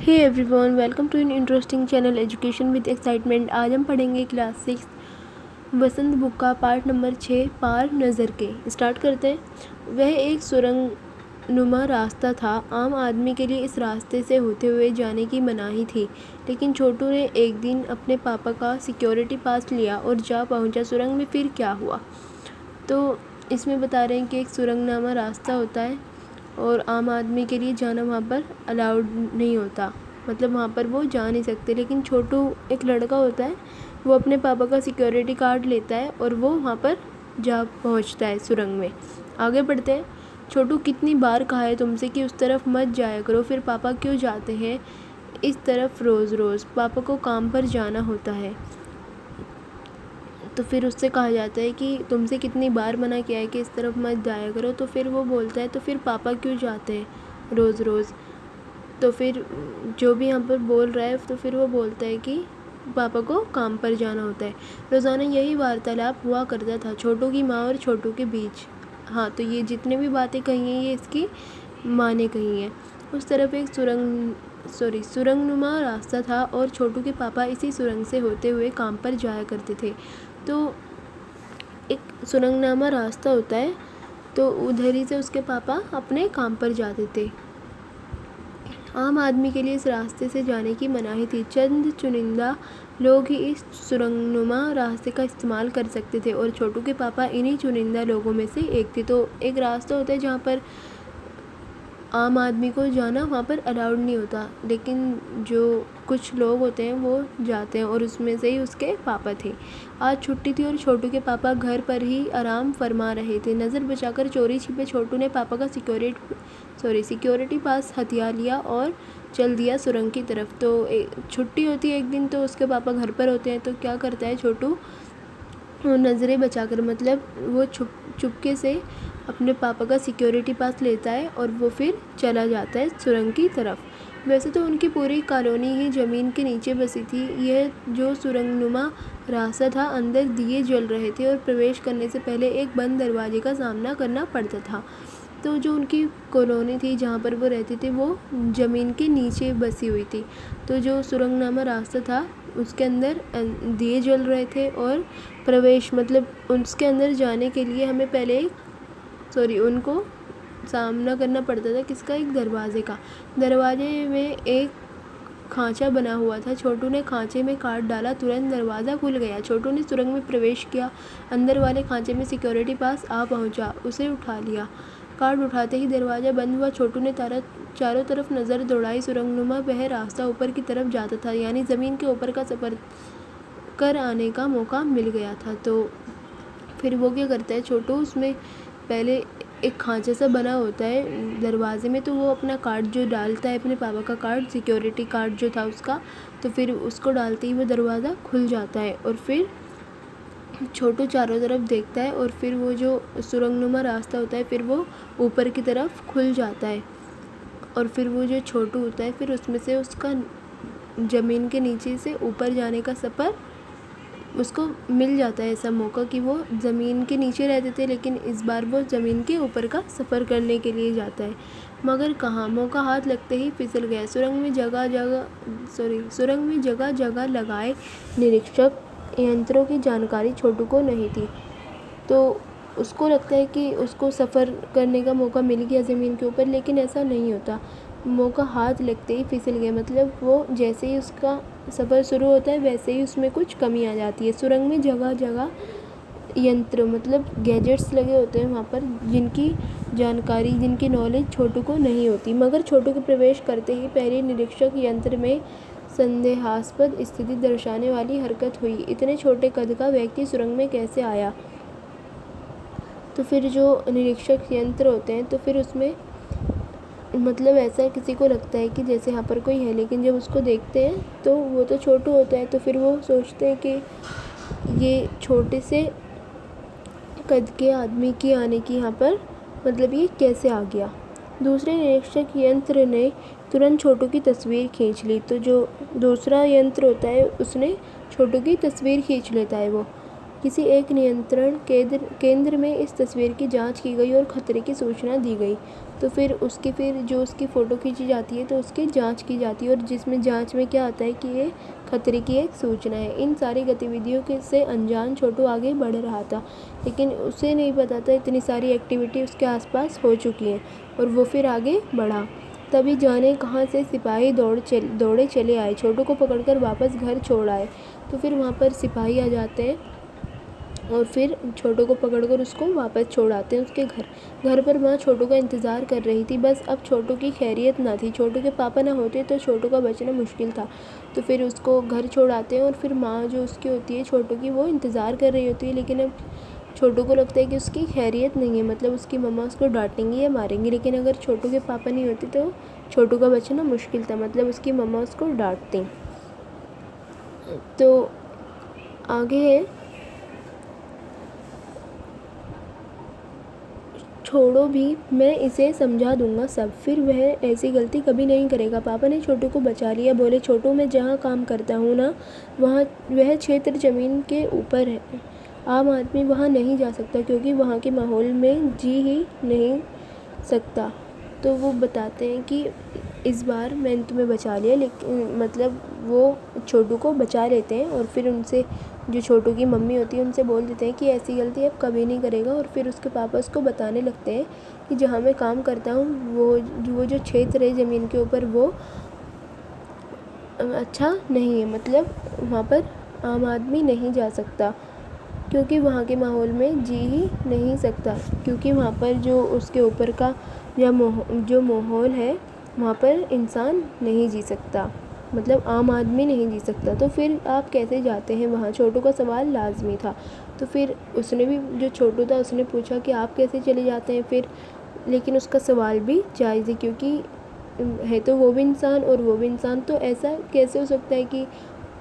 Hey everyone, welcome to in interesting channel education with excitement. आज हम पढ़ेंगे class 6 Vasant book का part number 6 Paar Nazar Ke. Start करते हैं। वह एक सुरंग नुमा रास्ता था। आम आदमी के लिए इस रास्ते से होते हुए जाने की मनाही थी, लेकिन छोटू ने एक दिन अपने पापा का सिक्योरिटी पास लिया और जा पहुंचा सुरंग में। फिर क्या हुआ? तो इसमें बता रहे हैं कि एक सुरंगनामा रास्ता होता है और आम आदमी के लिए जाना वहाँ पर अलाउड नहीं होता, मतलब वहाँ पर वो जा नहीं सकते। लेकिन छोटू एक लड़का होता है, वो अपने पापा का सिक्योरिटी कार्ड लेता है और वो वहाँ पर जा पहुँचता है सुरंग में। आगे बढ़ते हैं। छोटू, कितनी बार कहा है तुमसे कि उस तरफ मत जाया करो, फिर पापा क्यों जाते हैं इस तरफ रोज़ रोज़? पापा को काम पर जाना होता है। तो फिर उससे कहा जाता है कि तुमसे कितनी बार मना किया है कि इस तरफ मत जाया करो। तो फिर वो बोलता है तो फिर पापा क्यों जाते हैं रोज़ रोज़? तो फिर जो भी यहाँ पर बोल रहा है तो फिर वो बोलता है कि पापा को काम पर जाना होता है। रोज़ाना यही वार्तालाप हुआ करता था छोटू की माँ और छोटू के बीच। हाँ, तो ये जितने भी बातें कही हैं ये इसकी माँ ने कही हैं। उस तरफ एक सुरंगनुमा रास्ता था और छोटू के पापा इसी सुरंग से होते हुए काम पर जाया करते थे। तो एक सुरंगनामा रास्ता होता है, तो उधर ही से उसके पापा अपने काम पर जाते थे। आम आदमी के लिए इस रास्ते से जाने की मनाही थी। चंद चुनिंदा लोग ही इस सुरंगनुमा रास्ते का इस्तेमाल कर सकते थे और छोटू के पापा इन्हीं चुनिंदा लोगों में से एक थे। तो एक रास्ता होता है जहाँ पर आम आदमी को जाना वहाँ पर अलाउड नहीं होता, लेकिन जो कुछ लोग होते हैं वो जाते हैं और उसमें से ही उसके पापा थे। आज छुट्टी थी और छोटू के पापा घर पर ही आराम फरमा रहे थे। नज़र बचाकर चोरी छिपे छोटू ने पापा का सिक्योरिटी पास हथिया लिया और चल दिया सुरंग की तरफ। तो छुट्टी होती है एक दिन, तो उसके पापा घर पर होते हैं। तो क्या करता है छोटू? नज़रें बचाकर, मतलब वो चुपके से अपने पापा का सिक्योरिटी पास लेता है और वो फिर चला जाता है सुरंग की तरफ। वैसे तो उनकी पूरी कॉलोनी ही ज़मीन के नीचे बसी थी। यह जो सुरंगनुमा रास्ता था, अंदर दिए जल रहे थे और प्रवेश करने से पहले एक बंद दरवाजे का सामना करना पड़ता था। तो जो उनकी कॉलोनी थी जहाँ पर वो रहते थे वो ज़मीन के नीचे बसी हुई थी। तो जो सुरंगनामा रास्ता था उसके अंदर दिए जल रहे थे और प्रवेश, मतलब उसके अंदर जाने के लिए हमें पहले उनको सामना करना पड़ता था। किसका? एक दरवाजे का। दरवाजे में एक खांचा बना हुआ था। छोटू ने खांचे में काट डाला, तुरंत दरवाज़ा खुल गया। छोटू ने सुरंग में प्रवेश किया। अंदर वाले खांचे में सिक्योरिटी पास आ पहुंचा, उसे उठा लिया। कार्ड उठाते ही दरवाज़ा बंद हुआ। छोटू ने चारों तरफ नज़र दौड़ाई। सुरंगनुमा वह रास्ता ऊपर की तरफ जाता था, यानी ज़मीन के ऊपर का सफ़र कर आने का मौका मिल गया था। तो फिर वो क्या करता है छोटू? उसमें पहले एक खांचा सा बना होता है दरवाजे में, तो वो अपना कार्ड जो डालता है, अपने पापा का कार्ड, सिक्योरिटी कार्ड जो था उसका, तो फिर उसको डालते ही वो दरवाज़ा खुल जाता है। और फिर छोटू चारों तरफ देखता है और फिर वो जो सुरंगनुमा रास्ता होता है फिर वो ऊपर की तरफ खुल जाता है। और फिर वो जो छोटू होता है फिर उसमें से उसका ज़मीन के नीचे से ऊपर जाने का सफ़र उसको मिल जाता है। ऐसा मौका कि वो ज़मीन के नीचे रहते थे, लेकिन इस बार वो ज़मीन के ऊपर का सफ़र करने के लिए जाता है। मगर कहाँ, मौका हाथ लगते ही फिसल गया। सुरंग में जगह जगह लगाए निरीक्षक यंत्रों की जानकारी छोटू को नहीं थी। तो उसको लगता है कि उसको सफ़र करने का मौका मिल गया ज़मीन के ऊपर, लेकिन ऐसा नहीं होता। मौका हाथ लगते ही फिसल गया, मतलब वो जैसे ही उसका सफ़र शुरू होता है वैसे ही उसमें कुछ कमी आ जाती है। सुरंग में जगह जगह यंत्र, मतलब गैजेट्स लगे होते हैं वहाँ पर, जिनकी जानकारी, जिनकी नॉलेज छोटू को नहीं होती। मगर छोटू के प्रवेश करते ही पहले निरीक्षक यंत्र में संदेहास्पद स्थिति दर्शाने वाली हरकत हुई। इतने छोटे कद का व्यक्ति सुरंग में कैसे आया? तो फिर जो निरीक्षक यंत्र होते हैं तो फिर उसमें मतलब ऐसा किसी को लगता है कि जैसे यहाँ पर कोई है, लेकिन जब उसको देखते हैं तो वो तो छोटू होता है। तो फिर वो सोचते हैं कि ये छोटे से कद के आदमी की आने की यहाँ पर, मतलब ये कैसे आ गया। दूसरे निरीक्षक यंत्र ने तुरंत छोटू की तस्वीर खींच ली। तो जो दूसरा यंत्र होता है उसने छोटू की तस्वीर खींच लेता है वो। किसी एक नियंत्रण केंद्र में इस तस्वीर की जांच की गई और खतरे की सूचना दी गई। तो फिर जो उसकी फ़ोटो खींची जाती है तो उसकी जांच की जाती है, और जिसमें जांच में क्या आता है कि ये खतरे की एक सूचना है। इन सारी गतिविधियों के से अनजान छोटू आगे बढ़ रहा था, लेकिन उसे नहीं पता था इतनी सारी एक्टिविटी उसके आसपास हो चुकी हैं, और वो फिर आगे बढ़ा। तभी जाने कहाँ से सिपाही दौड़े चले आए, छोटू को पकड़कर वापस घर छोड़ आए। तो फिर वहाँ पर सिपाही आ जाते हैं और फिर छोटू को पकड़कर उसको वापस छोड़ आते हैं उसके घर पर माँ छोटू का इंतज़ार कर रही थी। बस अब छोटू की खैरियत ना थी। छोटू के पापा ना होते तो छोटू का बचना मुश्किल था। तो फिर उसको घर छोड़ आते हैं, और फिर माँ जो उसकी होती है छोटू की, वो इंतज़ार कर रही होती है। लेकिन अब छोटू को लगता है कि उसकी खैरियत नहीं है, मतलब उसकी मम्मा उसको डांटेंगी या मारेंगी। लेकिन अगर छोटू के पापा नहीं होते तो छोटू का बचना मुश्किल था, मतलब उसकी मम्मा उसको डांटती। तो आगे है, छोड़ो भी, मैं इसे समझा दूंगा सब, फिर वह ऐसी गलती कभी नहीं करेगा। पापा ने छोटू को बचा लिया। बोले, छोटू, मैं जहाँ काम करता हूँ ना, वहाँ वह क्षेत्र ज़मीन के ऊपर है। आम आदमी वहाँ नहीं जा सकता, क्योंकि वहाँ के माहौल में जी ही नहीं सकता। तो वो बताते हैं कि इस बार मैंने तुम्हें बचा लिया, लेकिन मतलब वो छोटू को बचा लेते हैं, और फिर उनसे, जो छोटू की मम्मी होती है, उनसे बोल देते हैं कि ऐसी गलती अब कभी नहीं करेगा। और फिर उसके पापा उसको बताने लगते हैं कि जहाँ मैं काम करता हूँ वो जो क्षेत्र है ज़मीन के ऊपर, वो अच्छा नहीं है, मतलब वहाँ पर आम आदमी नहीं जा सकता, क्योंकि वहाँ के माहौल में जी ही नहीं सकता, क्योंकि वहाँ पर जो उसके ऊपर का जो माहौल है, वहाँ पर इंसान नहीं जी सकता, मतलब आम आदमी नहीं जी सकता। तो फिर आप कैसे जाते हैं वहाँ? छोटू का सवाल लाजमी था। तो फिर उसने भी, जो छोटू था, उसने पूछा कि आप कैसे चले जाते हैं फिर। लेकिन उसका सवाल भी जायज़ है, क्योंकि है तो वो भी इंसान और वो भी इंसान, तो ऐसा कैसे हो सकता है कि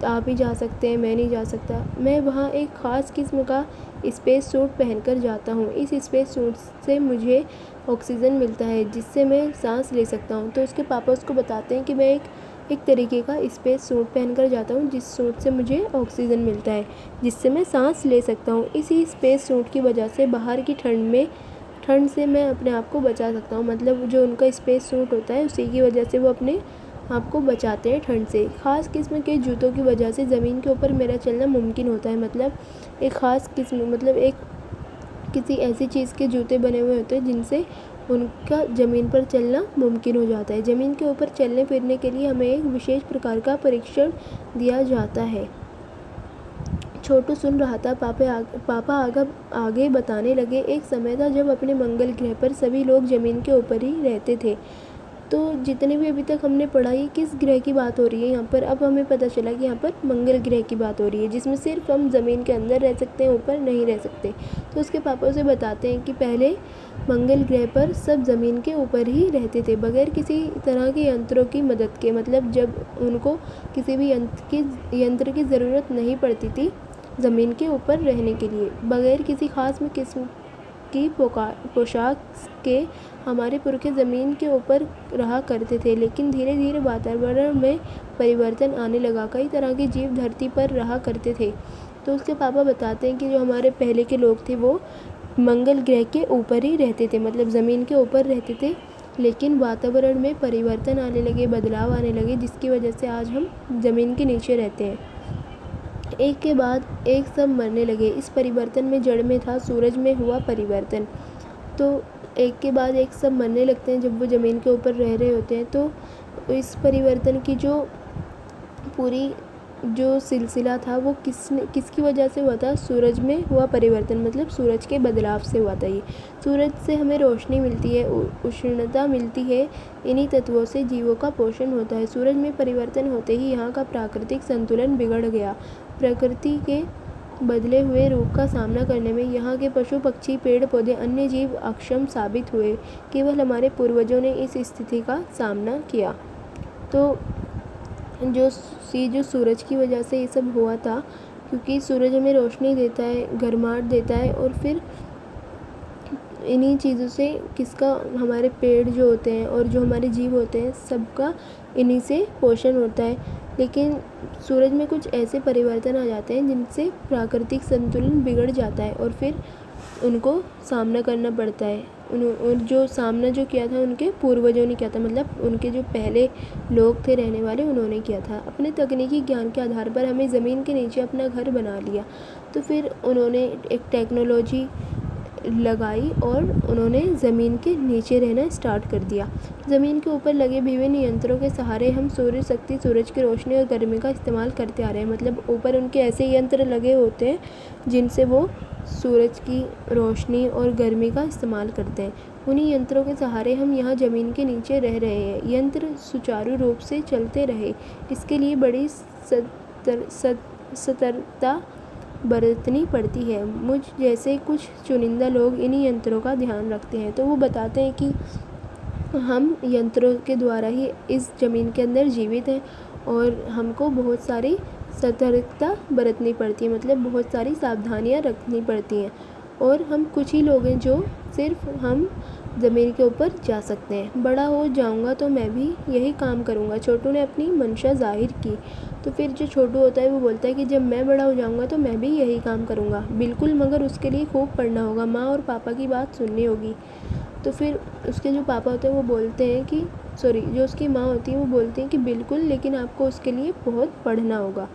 आप ही जा सकते हैं, मैं नहीं जा सकता। मैं वहाँ एक ख़ास किस्म का स्पेस सूट पहनकर जाता हूँ। इस स्पेस सूट से मुझे ऑक्सीजन मिलता है, जिससे मैं सांस ले सकता हूँ। तो उसके पापा उसको बताते हैं कि मैं एक तरीके का स्पेस सूट पहनकर जाता हूँ, जिस सूट से मुझे ऑक्सीजन मिलता है, जिससे मैं सांस ले सकता हूँ। इसी स्पेस सूट की वजह से बाहर की ठंड से मैं अपने आप को बचा सकता हूँ। मतलब जो उनका स्पेस सूट होता है, उसी की वजह से वो अपने आपको बचाते हैं ठंड से। ख़ास किस्म के जूतों की वजह से ज़मीन के ऊपर मेरा चलना मुमकिन होता है। मतलब एक ख़ास किस्म, मतलब एक किसी ऐसी चीज़ के जूते बने हुए होते हैं जिनसे उनका ज़मीन पर चलना मुमकिन हो जाता है। ज़मीन के ऊपर चलने फिरने के लिए हमें एक विशेष प्रकार का परीक्षण दिया जाता है। छोटू सुन रहा था। पापा आगे बताने लगे, एक समय था जब अपने मंगल ग्रह पर सभी लोग ज़मीन के ऊपर ही रहते थे। तो जितने भी अभी तक हमने पढ़ा, ये किस ग्रह की बात हो रही है यहाँ पर? अब हमें पता चला कि यहाँ पर मंगल ग्रह की बात हो रही है, जिसमें सिर्फ हम ज़मीन के अंदर रह सकते हैं, ऊपर नहीं रह सकते। तो उसके पापा उसे बताते हैं कि पहले मंगल ग्रह पर सब ज़मीन के ऊपर ही रहते थे, बगैर किसी तरह के यंत्रों की मदद के। मतलब जब उनको किसी भी यंत्र की ज़रूरत नहीं पड़ती थी ज़मीन के ऊपर रहने के लिए, बगैर किसी ख़ास किस्म की पोशाक के हमारे पुरखे ज़मीन के ऊपर रहा करते थे। लेकिन धीरे धीरे वातावरण में परिवर्तन आने लगा। कई तरह के जीव धरती पर रहा करते थे। तो उसके पापा बताते हैं कि जो हमारे पहले के लोग थे, वो मंगल ग्रह के ऊपर ही रहते थे, मतलब ज़मीन के ऊपर रहते थे। लेकिन वातावरण में परिवर्तन आने लगे, बदलाव आने लगे, जिसकी वजह से आज हम ज़मीन के नीचे रहते हैं। एक के बाद एक सब मरने लगे। इस परिवर्तन में जड़ में था सूरज में हुआ परिवर्तन। तो एक के बाद एक सब मरने लगते हैं जब वो ज़मीन के ऊपर रह रहे होते हैं। तो इस परिवर्तन की पूरी जो सिलसिला था, वो किसकी वजह से हुआ था? सूरज में हुआ परिवर्तन, मतलब सूरज के बदलाव से हुआ था ये। सूरज से हमें रोशनी मिलती है, उष्णता मिलती है, इन्हीं तत्वों से जीवों का पोषण होता है। सूरज में परिवर्तन होते ही यहाँ का प्राकृतिक संतुलन बिगड़ गया। प्रकृति के बदले हुए रूप का सामना करने में यहाँ के पशु पक्षी, पेड़ पौधे, अन्य जीव अक्षम साबित हुए। केवल हमारे पूर्वजों ने इस स्थिति का सामना किया। तो जो सूरज की वजह से ये सब हुआ था, क्योंकि सूरज हमें रोशनी देता है, गर्माहट देता है, और फिर इन्हीं चीज़ों से हमारे पेड़ जो होते हैं और जो हमारे जीव होते हैं, सबका इन्हीं से पोषण होता है। लेकिन सूरज में कुछ ऐसे परिवर्तन आ जाते हैं जिनसे प्राकृतिक संतुलन बिगड़ जाता है और फिर उनको सामना करना पड़ता है। और जो सामना जो किया था उनके पूर्वजों ने किया था, मतलब उनके जो पहले लोग थे रहने वाले, उन्होंने किया था। अपने तकनीकी ज्ञान के आधार पर हमें ज़मीन के नीचे अपना घर बना लिया। तो फिर उन्होंने एक टेक्नोलॉजी लगाई और उन्होंने ज़मीन के नीचे रहना स्टार्ट कर दिया। ज़मीन के ऊपर लगे विभिन्न यंत्रों के सहारे हम सूर्य शक्ति, सूरज की रोशनी और गर्मी का इस्तेमाल करते आ रहे हैं। मतलब ऊपर उनके ऐसे यंत्र लगे होते हैं जिनसे वो सूरज की रोशनी और गर्मी का इस्तेमाल करते हैं। उन्हीं यंत्रों के सहारे हम यहाँ ज़मीन के नीचे रह रहे हैं। यंत्र सुचारू रूप से चलते रहे, इसके लिए बड़ी सतर्कता बरतनी पड़ती है। मुझ जैसे कुछ चुनिंदा लोग इन्हीं यंत्रों का ध्यान रखते हैं। तो वो बताते हैं कि हम यंत्रों के द्वारा ही इस ज़मीन के अंदर जीवित हैं और हमको बहुत सारी सतर्कता बरतनी पड़ती है, मतलब बहुत सारी सावधानियां रखनी पड़ती हैं। और हम कुछ ही लोग हैं जो सिर्फ हम ज़मीन के ऊपर जा सकते हैं। बड़ा हो जाऊंगा तो मैं भी यही काम करूंगा, छोटू ने अपनी मंशा जाहिर की। तो फिर जो छोटू होता है वो बोलता है कि जब मैं बड़ा हो जाऊंगा तो मैं भी यही काम करूंगा। बिल्कुल, मगर उसके लिए खूब पढ़ना होगा, माँ और पापा की बात सुननी होगी। तो फिर उसके जो पापा होते हैं वो बोलते हैं कि जो उसकी माँ होती है वो बोलती हैं कि बिल्कुल, लेकिन आपको उसके लिए बहुत पढ़ना होगा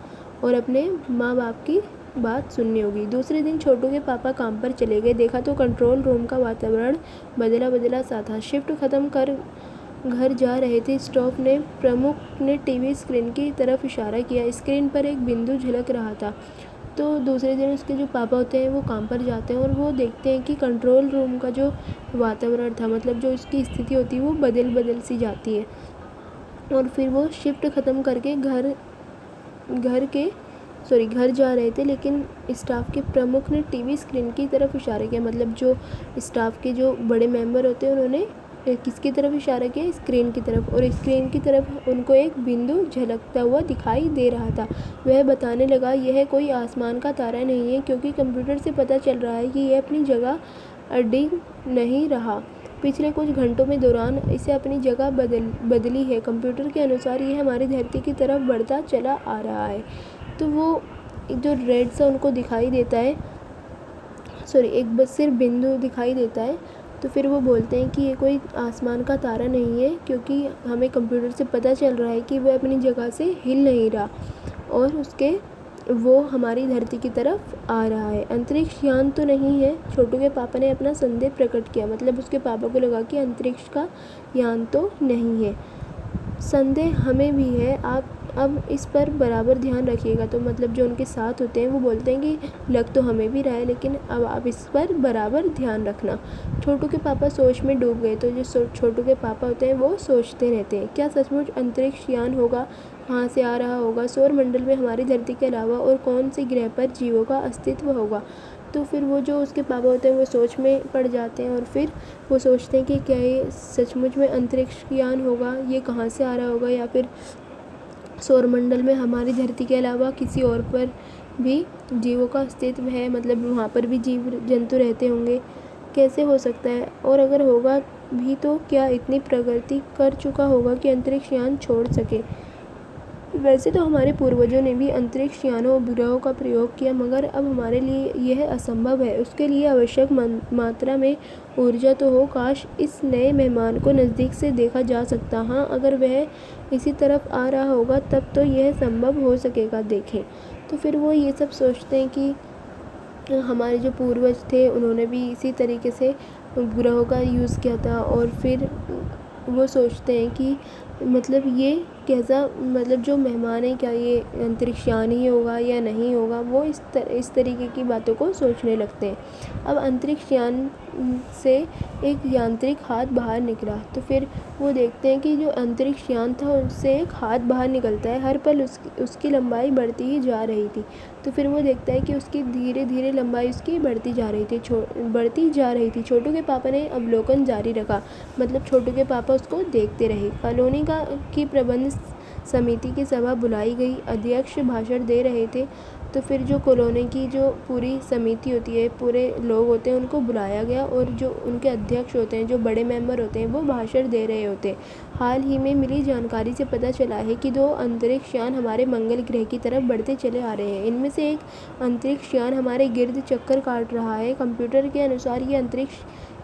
और अपने माँ बाप की बात सुननी होगी। दूसरे दिन छोटू के पापा काम पर चले गए। देखा तो कंट्रोल रूम का वातावरण बदला बदला सा था। शिफ्ट ख़त्म कर घर जा रहे थे। प्रमुख ने टीवी स्क्रीन की तरफ इशारा किया। स्क्रीन पर एक बिंदु झलक रहा था। तो दूसरे दिन उसके जो पापा होते हैं वो काम पर जाते हैं और वो देखते हैं कि कंट्रोल रूम का जो वातावरण था, मतलब जो उसकी स्थिति होती है वो बदल सी जाती है। और फिर वो शिफ्ट ख़त्म करके घर जा रहे थे, लेकिन स्टाफ के प्रमुख ने टीवी स्क्रीन की तरफ इशारा किया। मतलब जो स्टाफ के जो बड़े मेंबर होते हैं उन्होंने किसकी तरफ इशारा किया? स्क्रीन की तरफ। और स्क्रीन की तरफ उनको एक बिंदु झलकता हुआ दिखाई दे रहा था। वह बताने लगा, यह कोई आसमान का तारा नहीं है, क्योंकि कंप्यूटर से पता चल रहा है कि यह अपनी जगह अडिग नहीं रहा। पिछले कुछ घंटों में दौरान इसे अपनी जगह बदली है। कंप्यूटर के अनुसार यह हमारी धरती की तरफ बढ़ता चला आ रहा है। तो वो जो रेड सा उनको दिखाई देता है, एक बस सिर्फ बिंदु दिखाई देता है। तो फिर वो बोलते हैं कि ये कोई आसमान का तारा नहीं है, क्योंकि हमें कंप्यूटर से पता चल रहा है कि वह अपनी जगह से हिल नहीं रहा और वो हमारी धरती की तरफ आ रहा है। अंतरिक्ष यान तो नहीं है? छोटू के पापा ने अपना संदेह प्रकट किया। मतलब उसके पापा को लगा कि अंतरिक्ष का यान तो नहीं है। संदेह हमें भी है, आप अब इस पर बराबर ध्यान रखिएगा। तो मतलब जो उनके साथ होते हैं वो बोलते हैं कि लग तो हमें भी रहा है, लेकिन अब आप इस पर बराबर ध्यान रखना। छोटू के पापा सोच में डूब गए। तो जो छोटू के पापा होते हैं वो सोचते रहते हैं, क्या सचमुच अंतरिक्ष यान होगा? कहाँ से आ रहा होगा? सौर मंडल में हमारी धरती के अलावा और कौन सी ग्रह पर जीवों का अस्तित्व होगा? तो फिर वो जो उसके पापा होते हैं वो सोच में पड़ जाते हैं और फिर वो सोचते हैं कि क्या ये सचमुच में अंतरिक्ष यान होगा? ये कहाँ से आ रहा होगा? या फिर सौरमंडल में हमारी धरती के अलावा किसी और पर भी जीवों का अस्तित्व है? मतलब वहाँ पर भी जीव जंतु रहते होंगे? कैसे हो सकता है? और अगर होगा भी तो क्या इतनी प्रगति कर चुका होगा कि अंतरिक्ष यान छोड़ सके? वैसे तो हमारे पूर्वजों ने भी अंतरिक्ष यानों और उपग्रहों का प्रयोग किया, मगर अब हमारे लिए यह असंभव है। उसके लिए आवश्यक मात्रा में ऊर्जा तो हो। काश इस नए मेहमान को नज़दीक से देखा जा सकता। हाँ, अगर वह इसी तरफ आ रहा होगा तब तो यह संभव हो सकेगा। देखें। तो फिर वो ये सब सोचते हैं कि हमारे जो पूर्वज थे उन्होंने भी इसी तरीके से उपग्रहों का यूज़ किया था। और फिर वो सोचते हैं कि मतलब ये कैसा, मतलब जो मेहमान है क्या ये अंतरिक्ष यान ही होगा या नहीं होगा? वो इस तरीके की बातों को सोचने लगते हैं। अब अंतरिक्ष यान से एक यांत्रिक हाथ बाहर निकला। तो फिर वो देखते हैं कि जो अंतरिक्ष यान था उससे एक हाथ बाहर निकलता है। हर पल उसकी लंबाई बढ़ती ही जा रही थी। तो फिर वो देखता है कि उसकी धीरे धीरे लंबाई उसकी बढ़ती जा रही थी। छोटू के पापा ने अवलोकन जारी रखा। मतलब छोटू के पापा उसको देखते रहे। कॉलोनी की प्रबंध समिति की सभा बुलाई गई। अध्यक्ष भाषण दे रहे थे। तो फिर जो कॉलोनी की जो पूरी समिति होती है, पूरे लोग होते हैं, उनको बुलाया गया और जो उनके अध्यक्ष होते हैं, जो बड़े मेंबर होते हैं, वो भाषण दे रहे होते हैं। हाल ही में मिली जानकारी से पता चला है कि 2 अंतरिक्ष यान हमारे मंगल ग्रह की तरफ बढ़ते चले आ रहे हैं। इनमें से एक अंतरिक्ष यान हमारे गिर्द चक्कर काट रहा है। कंप्यूटर के अनुसार ये अंतरिक्ष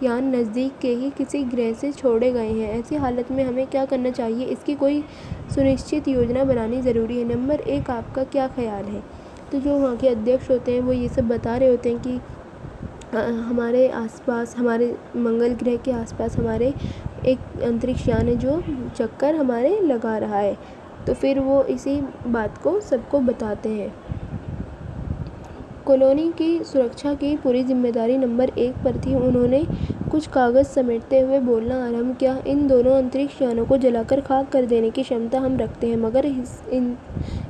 यान नज़दीक के ही किसी ग्रह से छोड़े गए हैं। ऐसी हालत में हमें क्या करना चाहिए, इसकी कोई सुनिश्चित योजना बनानी ज़रूरी है। नंबर 1, आपका क्या ख्याल है? तो जो वहाँ के अध्यक्ष होते हैं वो ये सब बता रहे होते हैं कि हमारे आसपास, हमारे मंगल ग्रह के आसपास हमारे एक अंतरिक्ष यान है जो चक्कर हमारे लगा रहा है। तो फिर वो इसी बात को सबको बताते हैं। कॉलोनी की सुरक्षा की पूरी जिम्मेदारी नंबर 1 पर थी। उन्होंने कुछ कागज़ समेटते हुए बोलना आरंभ किया। इन दोनों अंतरिक्ष यानों को जलाकर खाक कर देने की क्षमता हम रखते हैं, मगर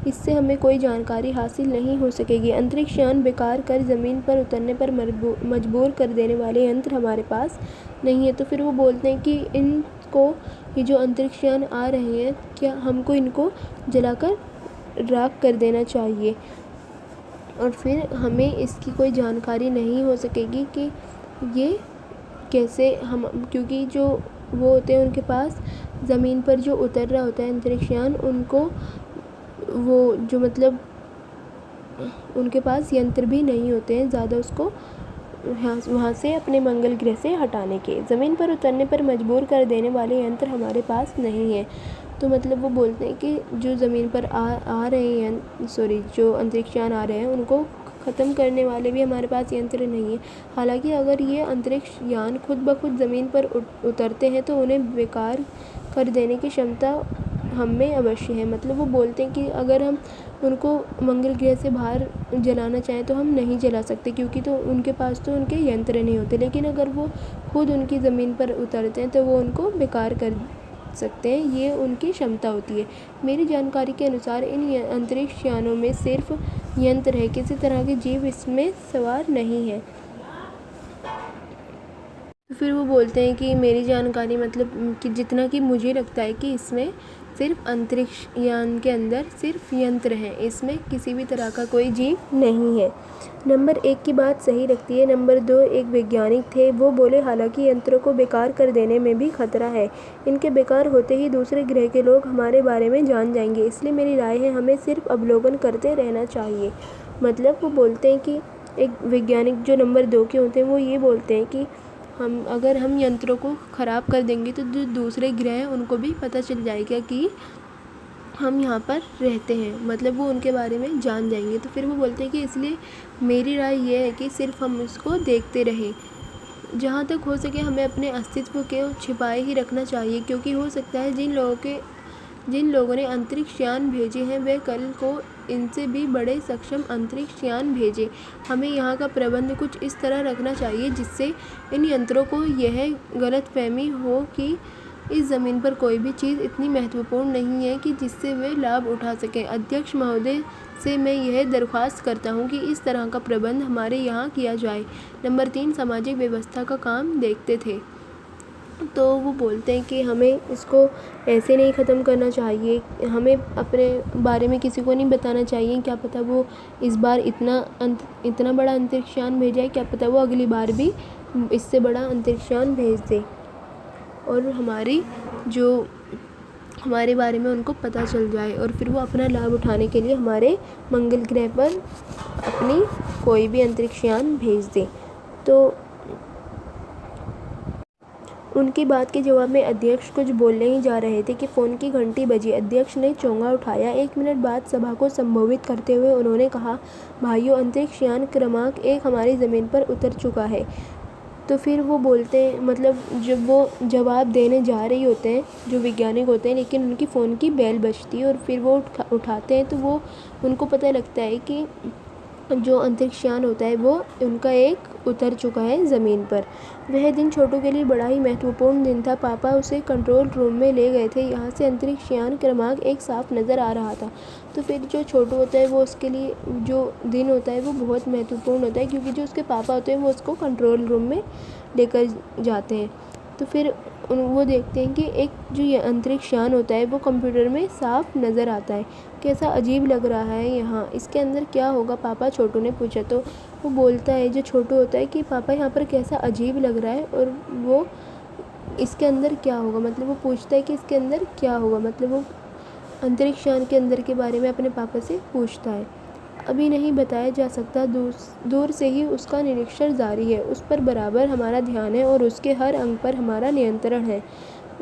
इससे हमें कोई जानकारी हासिल नहीं हो सकेगी। अंतरिक्ष यान बेकार कर ज़मीन पर उतरने पर मजबूर कर देने वाले यंत्र हमारे पास नहीं है। तो फिर वो बोलते हैं कि इनको, ये जो अंतरिक्ष यान आ रहे हैं, क्या हमको इनको जलाकर राख कर देना चाहिए और फिर हमें इसकी कोई जानकारी नहीं हो सकेगी कि ये कैसे हम, क्योंकि जो वो होते हैं उनके पास ज़मीन पर जो उतर रहा होता है अंतरिक्ष यान, उनको वो जो मतलब उनके पास यंत्र भी नहीं होते हैं ज़्यादा उसको वहाँ से अपने मंगल ग्रह से हटाने के। ज़मीन पर उतरने पर मजबूर कर देने वाले यंत्र हमारे पास नहीं है। तो मतलब वो बोलते हैं कि जो ज़मीन पर आ रहे हैं, जो अंतरिक्ष यान आ रहे हैं, उनको ख़त्म करने वाले भी हमारे पास यंत्र नहीं है। हालांकि अगर ये अंतरिक्ष यान खुद ब खुद ज़मीन पर उतरते हैं तो उन्हें बेकार कर देने की क्षमता हम में अवश्य है। मतलब वो बोलते हैं कि अगर हम उनको मंगल ग्रह से बाहर जलाना चाहें तो हम नहीं जला सकते, क्योंकि तो उनके पास तो उनके यंत्र नहीं होते। लेकिन अगर वो खुद उनकी ज़मीन पर उतरते हैं तो वो उनको बेकार कर सकते हैं, ये उनकी क्षमता होती है। मेरी जानकारी के अनुसार इन अंतरिक्ष यानों में सिर्फ यंत्र है, किसी तरह के जीव इसमें सवार नहीं है। तो फिर वो बोलते हैं कि मेरी जानकारी मतलब कि जितना कि मुझे लगता है कि इसमें सिर्फ अंतरिक्ष यान के अंदर सिर्फ यंत्र हैं, इसमें किसी भी तरह का कोई जीव नहीं है। नंबर 1 की बात सही लगती है। नंबर 2, एक वैज्ञानिक थे, वो बोले हालांकि यंत्रों को बेकार कर देने में भी खतरा है। इनके बेकार होते ही दूसरे ग्रह के लोग हमारे बारे में जान जाएंगे, इसलिए मेरी राय है हमें सिर्फ अवलोकन करते रहना चाहिए। मतलब वो बोलते हैं कि एक वैज्ञानिक जो नंबर 2 के होते हैं वो ये बोलते हैं कि अगर हम यंत्रों को ख़राब कर देंगे तो जो दूसरे ग्रह हैं उनको भी पता चल जाएगा कि हम यहाँ पर रहते हैं, मतलब वो उनके बारे में जान जाएंगे। तो फिर वो बोलते हैं कि इसलिए मेरी राय ये है कि सिर्फ हम इसको देखते रहें। जहाँ तक हो सके हमें अपने अस्तित्व को छिपाए ही रखना चाहिए, क्योंकि हो सकता है जिन लोगों ने अंतरिक्ष यान भेजे हैं वे कल को इनसे भी बड़े सक्षम अंतरिक्ष यान भेजे। हमें यहाँ का प्रबंध कुछ इस तरह रखना चाहिए जिससे इन यंत्रों को यह गलतफहमी हो कि इस ज़मीन पर कोई भी चीज़ इतनी महत्वपूर्ण नहीं है कि जिससे वे लाभ उठा सकें। अध्यक्ष महोदय से मैं यह दरख्वास्त करता हूँ कि इस तरह का प्रबंध हमारे यहाँ किया जाए। नंबर 3, सामाजिक व्यवस्था का काम देखते थे। तो वो बोलते हैं कि हमें इसको ऐसे नहीं ख़त्म करना चाहिए, हमें अपने बारे में किसी को नहीं बताना चाहिए। क्या पता वो इस बार इतना बड़ा अंतरिक्ष यान भेजा, क्या पता वो अगली बार भी इससे बड़ा अंतरिक्ष यान भेज दे और हमारे बारे में उनको पता चल जाए और फिर वो अपना लाभ उठाने के लिए हमारे मंगल ग्रह पर अपनी कोई भी अंतरिक्ष यान भेज दे। तो उनकी बात के जवाब में अध्यक्ष कुछ बोलने ही जा रहे थे कि फ़ोन की घंटी बजी। अध्यक्ष ने चोंगा उठाया। 1 मिनट बाद सभा को संबोधित करते हुए उन्होंने कहा, भाइयों, अंतरिक्ष यान क्रमांक 1 हमारी ज़मीन पर उतर चुका है। तो फिर वो बोलते हैं, मतलब जब वो जवाब देने जा रही होते हैं जो वैज्ञानिक होते हैं, लेकिन उनकी फ़ोन की बेल बजती है और फिर वो उठाते हैं तो उनको पता लगता है कि जो अंतरिक्ष यान होता है वो उनका एक उतर चुका है ज़मीन पर। वह दिन छोटू के लिए बड़ा ही महत्वपूर्ण दिन था। पापा उसे कंट्रोल रूम में ले गए थे। यहाँ से अंतरिक्ष यान क्रमांक 1 साफ नज़र आ रहा था। तो फिर जो छोटू होता है वो उसके लिए जो दिन होता है वो बहुत महत्वपूर्ण होता है, क्योंकि जो उसके पापा होते हैं वो उसको कंट्रोल रूम में लेकर जाते हैं। तो फिर वो देखते हैं कि एक जो ये अंतरिक्ष यान होता है वो कंप्यूटर में साफ नज़र आता है। कैसा अजीब लग रहा है यहाँ, इसके अंदर क्या होगा पापा, छोटू ने पूछा। तो वो बोलता है, जो छोटू होता है, कि पापा यहाँ पर कैसा अजीब लग रहा है और वो इसके अंदर क्या होगा, मतलब वो पूछता है कि इसके अंदर क्या होगा, मतलब वो अंतरिक्ष यान के अंदर के बारे में अपने पापा से पूछता है। अभी नहीं बताया जा सकता, दूर से ही उसका निरीक्षण जारी है, उस पर बराबर हमारा ध्यान है और उसके हर अंग पर हमारा नियंत्रण है।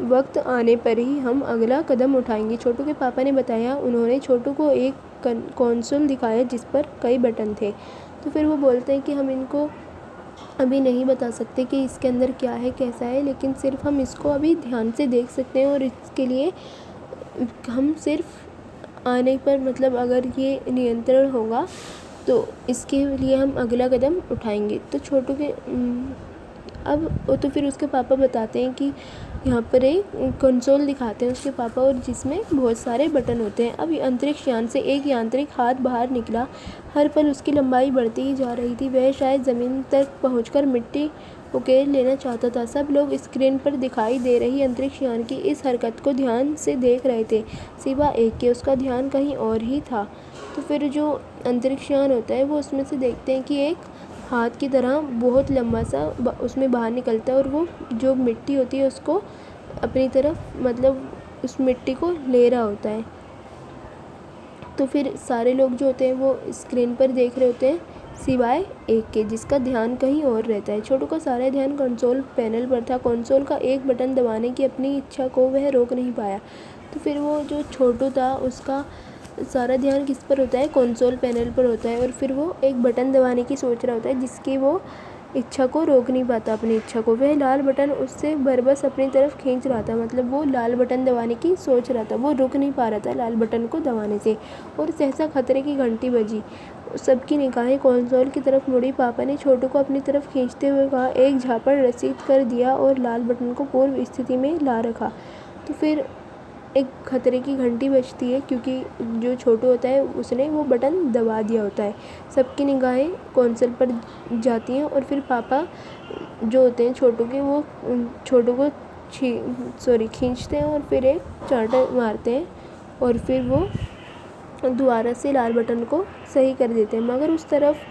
वक्त आने पर ही हम अगला कदम उठाएंगे, छोटू के पापा ने बताया। उन्होंने छोटू को एक कंसोल दिखाया जिस पर कई बटन थे। तो फिर वो बोलते हैं कि हम इनको अभी नहीं बता सकते कि इसके अंदर क्या है, कैसा है, लेकिन सिर्फ हम इसको अभी ध्यान से देख सकते हैं और इसके लिए हम सिर्फ आने पर, मतलब अगर ये नियंत्रण होगा तो इसके लिए हम अगला कदम उठाएंगे। तो छोटू के अब तो फिर उसके पापा बताते हैं कि यहाँ पर एक कंसोल दिखाते हैं उसके पापा, और जिसमें बहुत सारे बटन होते हैं। अब अंतरिक्ष यान से एक यांत्रिक हाथ बाहर निकला। हर पल उसकी लंबाई बढ़ती ही जा रही थी। वह शायद ज़मीन तक पहुंचकर मिट्टी उकेर लेना चाहता था। सब लोग स्क्रीन पर दिखाई दे रही अंतरिक्ष यान की इस हरकत को ध्यान से देख रहे थे, सिवा एक के। उसका ध्यान कहीं और ही था। तो फिर जो अंतरिक्ष यान होता है वो उसमें से देखते हैं कि एक हाथ की तरह बहुत लंबा सा उसमें बाहर निकलता है और वो जो मिट्टी होती है उसको अपनी तरफ, मतलब उस मिट्टी को ले रहा होता है। तो फिर सारे लोग जो होते हैं वो स्क्रीन पर देख रहे होते हैं, सिवाय एक के, जिसका ध्यान कहीं और रहता है। छोटू का सारा ध्यान कंसोल पैनल पर था। कंसोल का एक बटन दबाने की अपनी इच्छा को वह रोक नहीं पाया। तो फिर वो जो छोटू था उसका सारा ध्यान किस पर होता है, कंसोल पैनल पर होता है, और फिर वो एक बटन दबाने की सोच रहा होता है जिसकी वो इच्छा को रोक नहीं पाता, अपनी इच्छा को। वह लाल बटन उससे बरबस अपनी तरफ खींच रहा था, मतलब वो लाल बटन दबाने की सोच रहा था, वो रुक नहीं पा रहा था लाल बटन को दबाने से। और सहसा खतरे की घंटी बजी। सबकी निगाहें कंसोल की तरफ मुड़ी। पापा ने छोटू को अपनी तरफ खींचते हुए कहा, एक झापड़ रसीद कर दिया और लाल बटन को पूर्व स्थिति में ला रखा। तो फिर एक खतरे की घंटी बजती है, क्योंकि जो छोटू होता है उसने वो बटन दबा दिया होता है। सबकी निगाहें कंसोल पर जाती हैं और फिर पापा जो होते हैं छोटू के, वो छोटू को खींचते हैं और फिर एक चांटा मारते हैं और फिर वो दोबारा से लाल बटन को सही कर देते हैं। मगर उस तरफ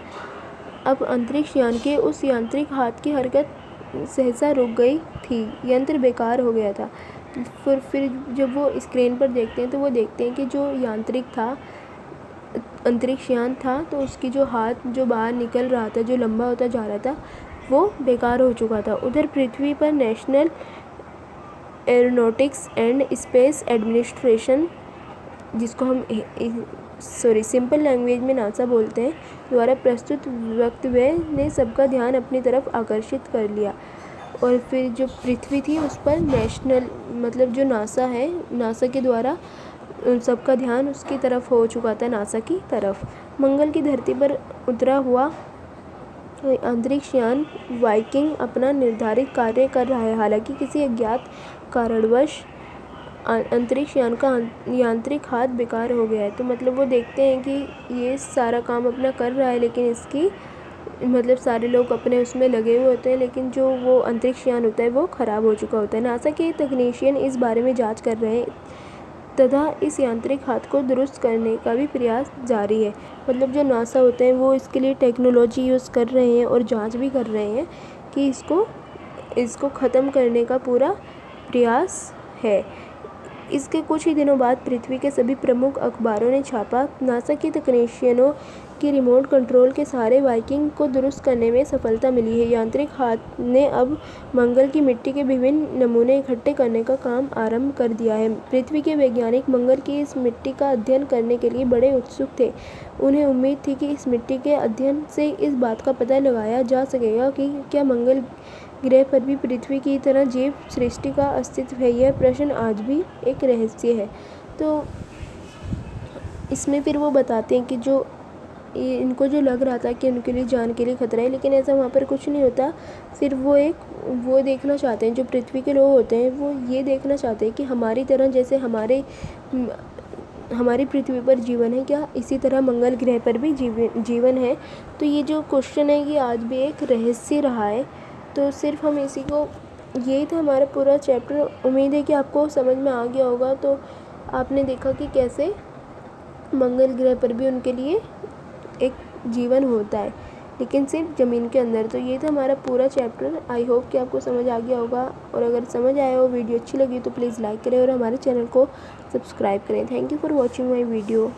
अब अंतरिक्ष यान के उस यांत्रिक हाथ की हरकत सहसा रुक गई थी। यंत्र बेकार हो गया था। फिर जब वो स्क्रीन पर देखते हैं तो वो देखते हैं कि जो यांत्रिक था, अंतरिक्ष यान था, तो उसकी जो हाथ जो बाहर निकल रहा था, जो लंबा होता जा रहा था, वो बेकार हो चुका था। उधर पृथ्वी पर national aeronautics and space administration, जिसको हम सिंपल लैंग्वेज में नासा बोलते हैं, द्वारा प्रस्तुत वक्तव्य ने सबका ध्यान अपनी तरफ आकर्षित कर लिया। और फिर जो पृथ्वी थी उस पर नेशनल, मतलब जो नासा है, नासा के द्वारा सबका ध्यान उसकी तरफ हो चुका था, नासा की तरफ। मंगल की धरती पर उतरा हुआ अंतरिक्ष यान वाइकिंग अपना निर्धारित कार्य कर रहा है। हालांकि किसी अज्ञात कारणवश अंतरिक्ष यान का यांत्रिक हाथ बेकार हो गया है। तो मतलब वो देखते हैं कि ये सारा काम अपना कर रहा है, लेकिन इसकी मतलब सारे लोग अपने उसमें लगे हुए होते हैं, लेकिन जो वो अंतरिक्ष यान होता है वो ख़राब हो चुका होता है। नासा के तकनीशियन इस बारे में जांच कर रहे हैं तथा इस यांत्रिक हाथ को दुरुस्त करने का भी प्रयास जारी है। मतलब जो नासा होते हैं वो इसके लिए टेक्नोलॉजी यूज़ कर रहे हैं और जांच भी कर रहे हैं कि इसको ख़त्म करने का पूरा प्रयास है। इसके कुछ ही दिनों बाद पृथ्वी के सभी प्रमुख अखबारों ने छापा, नासा के तकनीशियनों की रिमोट कंट्रोल के सहारे वाइकिंग को दुरुस्त करने में सफलता मिली है। यांत्रिक हाथ ने अब मंगल की मिट्टी के विभिन्न नमूने इकट्ठे करने का काम आरंभ कर दिया है। पृथ्वी के वैज्ञानिक मंगल की इस मिट्टी का अध्ययन करने के लिए बड़े उत्सुक थे। उन्हें उम्मीद थी कि इस मिट्टी के अध्ययन से इस बात का पता लगाया जा सकेगा कि क्या मंगल ग्रह पर भी पृथ्वी की तरह जीव सृष्टि का अस्तित्व है। यह प्रश्न आज भी एक रहस्य है। तो इसमें फिर वो बताते हैं कि जो इनको जो लग रहा था कि उनके लिए जान के लिए खतरा है, लेकिन ऐसा वहाँ पर कुछ नहीं होता। फिर वो देखना चाहते हैं, जो पृथ्वी के लोग होते हैं वो ये देखना चाहते हैं कि हमारी तरह जैसे हमारी पृथ्वी पर जीवन है, क्या इसी तरह मंगल ग्रह पर भी जीवन है। तो ये जो क्वेश्चन है ये आज भी एक रहस्य रहा है। तो सिर्फ हम इसी को यही था हमारा पूरा चैप्टर। उम्मीद है कि आपको समझ में आ गया होगा। तो आपने देखा कि कैसे मंगल ग्रह पर भी उनके लिए एक जीवन होता है, लेकिन सिर्फ ज़मीन के अंदर। तो ये था हमारा पूरा चैप्टर। आई होप कि आपको समझ आ गया होगा, और अगर समझ आया हो, वीडियो अच्छी लगी तो प्लीज़ लाइक करें और हमारे चैनल को सब्सक्राइब करें। Thank you for watching my video.